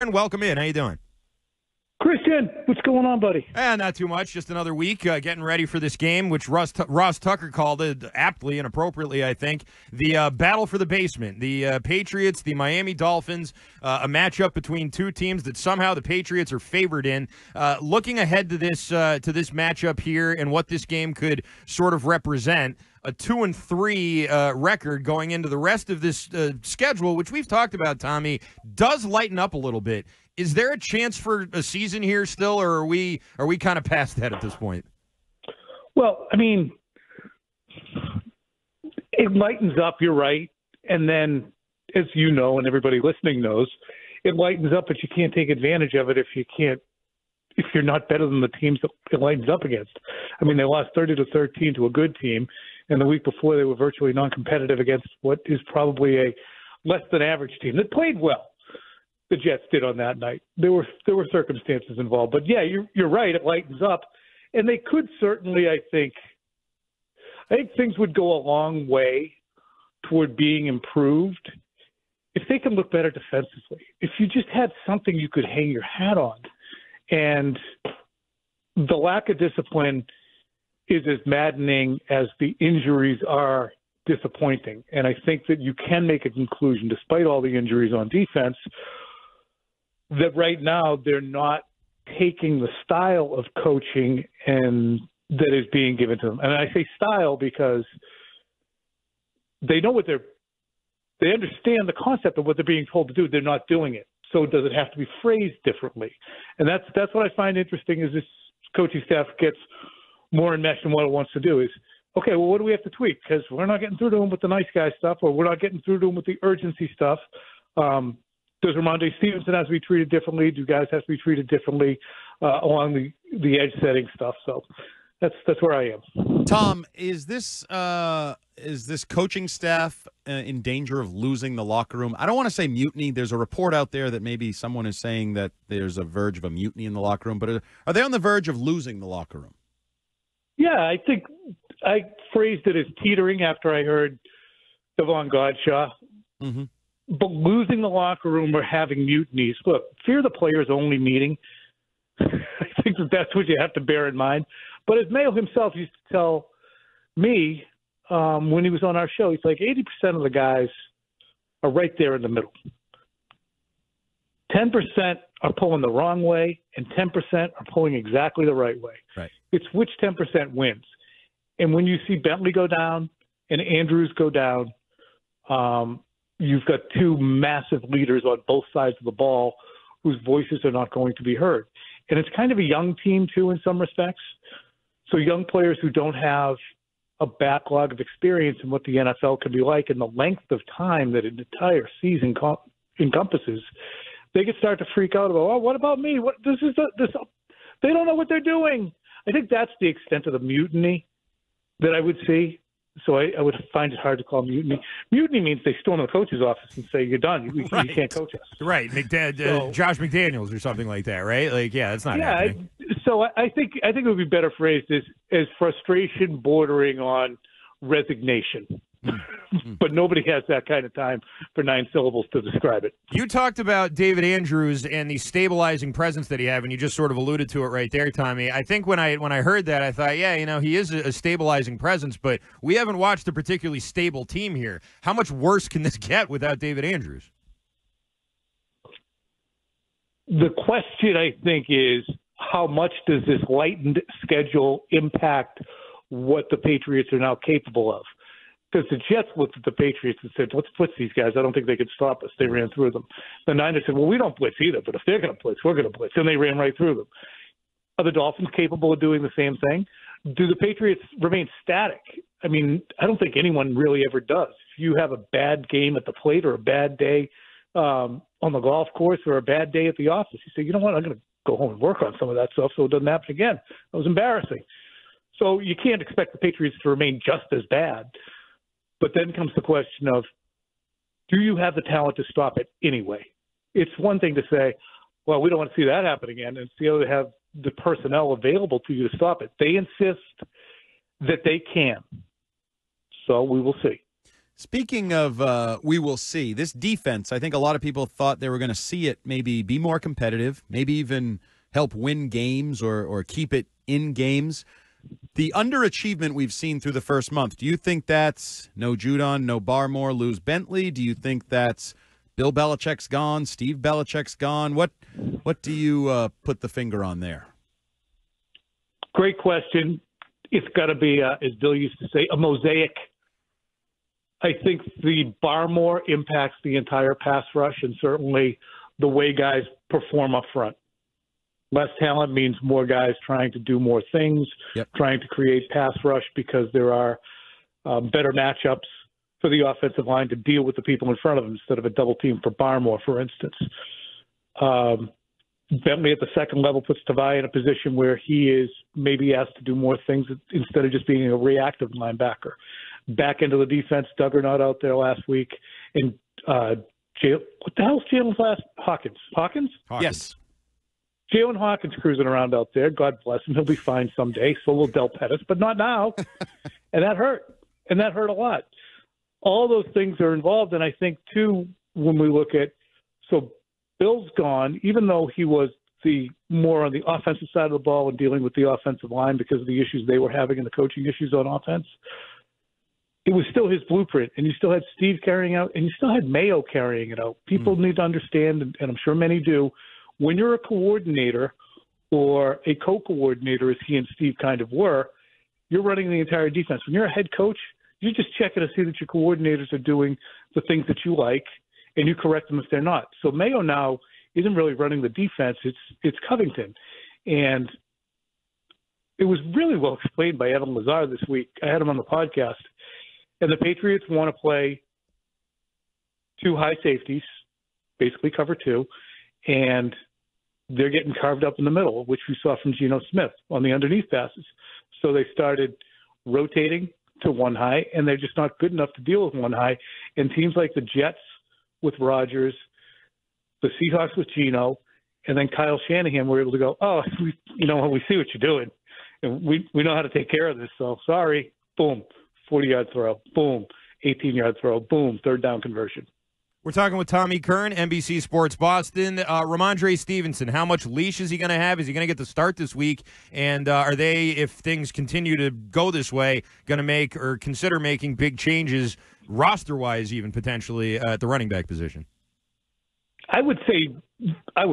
And welcome in. How you doing? Christian, what's going on, buddy? Not too much. Just another week getting ready for this game, which Ross Tucker called it aptly and appropriately, I think. The battle for the basement. The Patriots, the Miami Dolphins, a matchup between two teams that somehow the Patriots are favored in. Looking ahead to this matchup here and what this game could sort of represent. A 2-3 record going into the rest of this schedule, which we've talked about, Tommy, does lighten up a little bit. Is there a chance for a season here still, or are we kind of past that at this point? Well, I mean, it lightens up, you're right. And then, as you know, and everybody listening knows, it lightens up, but you can't take advantage of it if you're not better than the teams that it lightens up against. I mean, they lost 30-13 to a good team, and the week before they were virtually non-competitive against what is probably a less than average team that played well. The Jets did on that night. There were circumstances involved, but yeah, you're right. It lightens up, and they could certainly. I think things would go a long way toward being improved if they can look better defensively. If you just had something you could hang your hat on, and the lack of discipline is as maddening as the injuries are disappointing. And I think that you can make a conclusion, despite all the injuries on defense, that right now they're not taking the style of coaching and that is being given to them. And I say style because they know they understand the concept of what they're being told to do. They're not doing it. So does it have to be phrased differently? And that's what I find interesting is this coaching staff gets more enmeshed in what it wants to do is, okay, well, what do we have to tweak? Because we're not getting through to them with the nice guy stuff, or we're not getting through to them with the urgency stuff. Does Ramondre Stevenson have to be treated differently? Do guys have to be treated differently along the edge setting stuff? So that's where I am. Tom, is this coaching staff in danger of losing the locker room? I don't want to say mutiny. There's a report out there that maybe someone is saying that there's a verge of a mutiny in the locker room. But are they on the verge of losing the locker room? Yeah, I think I phrased it as teetering after I heard Devon Godshaw. Mm-hmm. But losing the locker room or having mutinies, look, fear the players only meeting. I think that's what you have to bear in mind. But as Mayo himself used to tell me when he was on our show, he's like 80% of the guys are right there in the middle. 10% are pulling the wrong way, and 10% are pulling exactly the right way. Right. It's which 10% wins. And when you see Bentley go down and Andrews go down, you've got two massive leaders on both sides of the ball whose voices are not going to be heard. And it's kind of a young team, too, in some respects. So young players who don't have a backlog of experience in what the NFL can be like and the length of time that an entire season encompasses, they can start to freak out about, oh, what about me? They don't know what they're doing. I think that's the extent of the mutiny that I would see. So I would find it hard to call mutiny. Mutiny means they storm the coach's office and say, you're done. You can't coach us. Right. Josh McDaniels or something like that, right? Like, yeah, that's not happening. So I think it would be better phrased as frustration bordering on resignation. But nobody has that kind of time for 9 syllables to describe it. You talked about David Andrews and the stabilizing presence that he had, and you just sort of alluded to it right there, Tommy. I think when I heard that, I thought, yeah, he is a stabilizing presence, but we haven't watched a particularly stable team here. How much worse can this get without David Andrews? The question, I think, is how much does this lightened schedule impact what the Patriots are now capable of? Because the Jets looked at the Patriots and said, let's blitz these guys. I don't think they could stop us. They ran through them. The Niners said, well, we don't blitz either, but if they're going to blitz, we're going to blitz. And they ran right through them. Are the Dolphins capable of doing the same thing? Do the Patriots remain static? I mean, I don't think anyone really ever does. If you have a bad game at the plate or a bad day on the golf course or a bad day at the office, you say, you know what, I'm going to go home and work on some of that stuff so it doesn't happen again. That was embarrassing. So you can't expect the Patriots to remain just as bad. But then comes the question of, do you have the talent to stop it anyway? It's one thing to say, well, we don't want to see that happen again. And it's the other to have the personnel available to you to stop it. They insist that they can. So we will see. Speaking of we will see, this defense, I think a lot of people thought they were going to see it maybe be more competitive, maybe even help win games or keep it in games. The underachievement we've seen through the first month, do you think that's no Judon, no Barmore, lose Bentley? Do you think that's Bill Belichick's gone, Steve Belichick's gone? What do you put the finger on there? Great question. It's got to be, as Bill used to say, a mosaic. I think the Barmore impacts the entire pass rush and certainly the way guys perform up front. Less talent means more guys trying to do more things, trying to create pass rush because there are better matchups for the offensive line to deal with the people in front of them instead of a double team for Barmore, for instance. Bentley at the second level puts Tavai in a position where he is maybe asked to do more things instead of just being a reactive linebacker. Back into the defense, Duggar out there last week. And what the hell's Jalen's last? Hawkins? Yes. Jalen Hawkins cruising around out there. God bless him. He'll be fine someday. So will Del Pettis, but not now. And that hurt. And that hurt a lot. All those things are involved. And I think, too, when we look at – so Bill's gone, even though he was the more on the offensive side of the ball and dealing with the offensive line because of the issues they were having and the coaching issues on offense – it was still his blueprint, and you still had Steve carrying out, and you still had Mayo carrying it out. People need to understand, and I'm sure many do, when you're a coordinator or a co-coordinator, as he and Steve kind of were, you're running the entire defense. When you're a head coach, you're just checking to see that your coordinators are doing the things that you like, and you correct them if they're not. So Mayo now isn't really running the defense. It's Covington. And it was really well explained by Evan Lazar this week. I had him on the podcast. And the Patriots want to play two high safeties, basically cover two, and they're getting carved up in the middle, which we saw from Geno Smith on the underneath passes. So they started rotating to one high, and they're just not good enough to deal with one high. And teams like the Jets with Rodgers, the Seahawks with Geno, and then Kyle Shanahan were able to go, we see what you're doing, and we know how to take care of this, so sorry, boom. 40-yard throw, boom, 18-yard throw, boom, third down conversion. We're talking with Tommy Curran, NBC Sports Boston. Ramondre Stevenson, how much leash is he going to have? Is he going to get the start this week? And are they, if things continue to go this way, going to make or consider making big changes roster-wise even potentially at the running back position? I would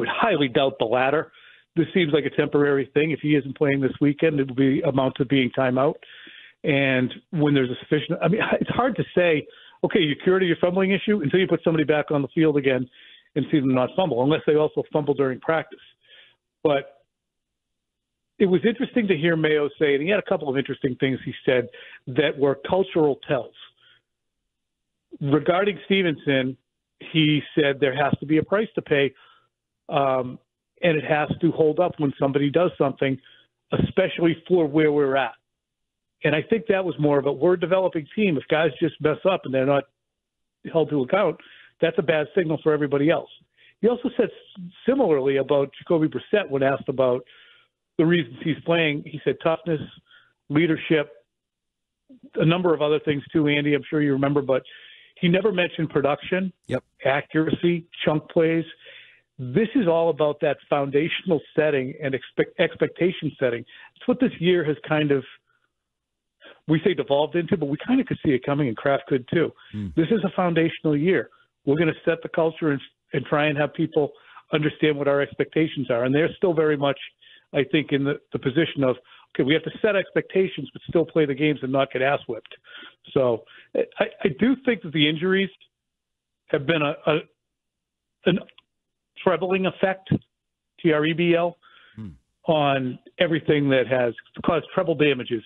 highly doubt the latter. This seems like a temporary thing. If he isn't playing this weekend, it will be amount to being timeout. And when there's a sufficient, it's hard to say, okay, you cured your fumbling issue until you put somebody back on the field again and see them not fumble, unless they also fumble during practice. But it was interesting to hear Mayo say, and he had a couple of interesting things he said that were cultural tells. Regarding Stevenson, he said there has to be a price to pay, and it has to hold up when somebody does something, especially for where we're at. And I think that was more of we're a developing team. If guys just mess up and they're not held to account, that's a bad signal for everybody else. He also said similarly about Jacoby Brissett when asked about the reasons he's playing. He said toughness, leadership, a number of other things too, Andy, I'm sure you remember, but he never mentioned production, accuracy, chunk plays. This is all about that foundational setting and expectation setting. It's what this year has kind of, we say devolved into, but we kind of could see it coming, and Kraft could too. This is a foundational year. We're going to set the culture and try and have people understand what our expectations are. And they're still very much, I think, in the position of, okay, we have to set expectations but still play the games and not get ass whipped. So I do think that the injuries have been an trebling effect, TREBL, on everything that has caused treble damages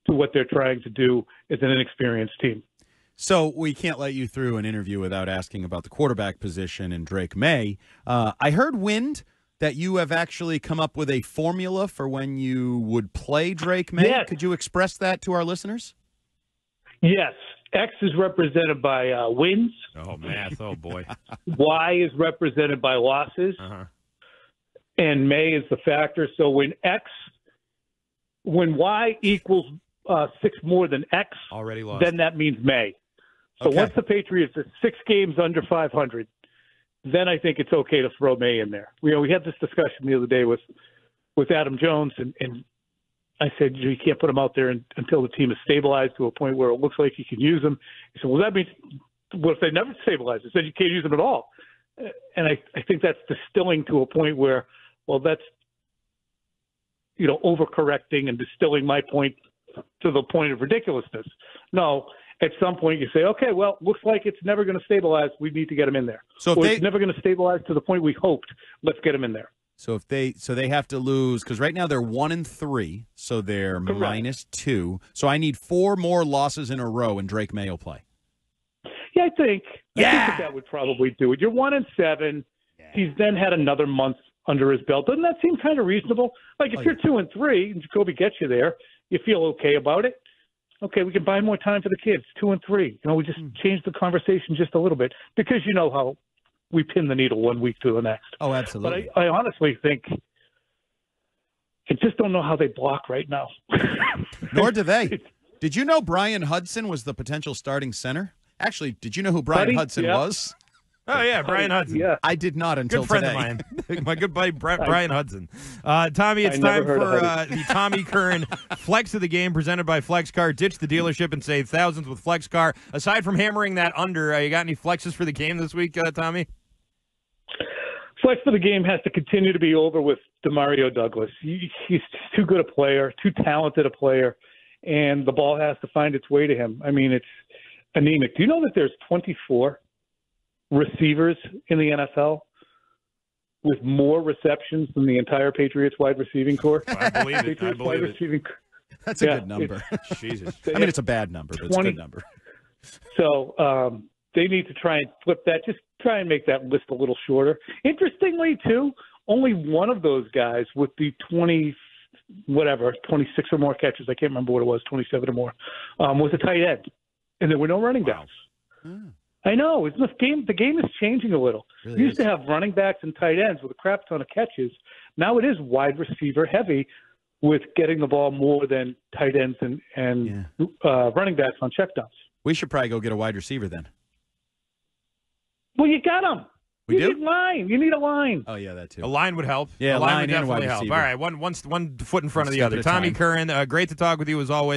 to what they're trying to do as an inexperienced team. So we can't let you through an interview without asking about the quarterback position and Drake May. I heard wind that you have actually come up with a formula for when you would play Drake May. Yes. Could you express that to our listeners? Yes. X is represented by wins. Oh, math. Oh, boy. Y is represented by losses. And May is the factor. So when Y equals 6 more than X, already lost, then that means May. So Okay. once the Patriots are 6 games under 500, then I think it's okay to throw May in there. We had this discussion the other day with Adam Jones, and I said, you can't put him out there until the team is stabilized to a point where it looks like you can use him. He said, well, that means what if they never stabilize? He said, you can't use them at all. And I think that's distilling to a point where, well, that's, overcorrecting and distilling my point to the point of ridiculousness. No, at some point you say, okay, well, looks like it's never going to stabilize. We need to get him in there. So if it's never going to stabilize to the point we hoped. Let's get him in there. So they have to lose, because right now they're 1-3, so they're Correct. -2. So I need 4 more losses in a row, and Drake May will play. Yeah, I think that would probably do it. You're 1-7. Yeah. He's then had another month under his belt. Doesn't that seem kind of reasonable? Like if you're 2-3 and Jacoby gets you there, you feel okay about it. Okay, we can buy more time for the kids. 2-3. We just change the conversation just a little bit, because you know how we pin the needle one week to the next. Oh, absolutely. But I honestly think I just don't know how they block right now. Nor do they. Did you know Brian Hudson was the potential starting center? Actually, did you know who Brian Hudson was? Oh, yeah, Brian Hudson. Yeah. I did not until good friend today. of mine. My good buddy Brian Hudson. Tommy, it's time for the Tommy Curran Flex of the Game presented by Flex Car. Ditch the dealership and save thousands with Flex Car. Aside from hammering that under, you got any flexes for the game this week, Tommy? Flex for the game has to continue to be over with Demario Douglas. He's too good a player, too talented a player, and the ball has to find its way to him. I mean, it's anemic. Do you know that there's 24 receivers in the NFL with more receptions than the entire Patriots wide receiving corps? I believe it. I believe it. That's a good number. Jesus. I mean, it's a bad number, but it's a good number. So they need to try and flip that. Just try and make that list a little shorter. Interestingly, too, only one of those guys with the 26 or more catches, I can't remember what it was, 27 or more, was a tight end. And there were no running backs. Hmm. I know. The game is changing a little. Really we used to have running backs and tight ends with a crap ton of catches. Now it is wide receiver heavy with getting the ball more than tight ends and running backs on checkdowns. We should probably go get a wide receiver then. Well, you got them. We do? Need line. You need a line. Oh, yeah, that too. A line would help. Yeah, a line would and definitely wide help. receiver. All right, one foot in front of the Step other. at a Tommy time. Curran, great to talk with you as always.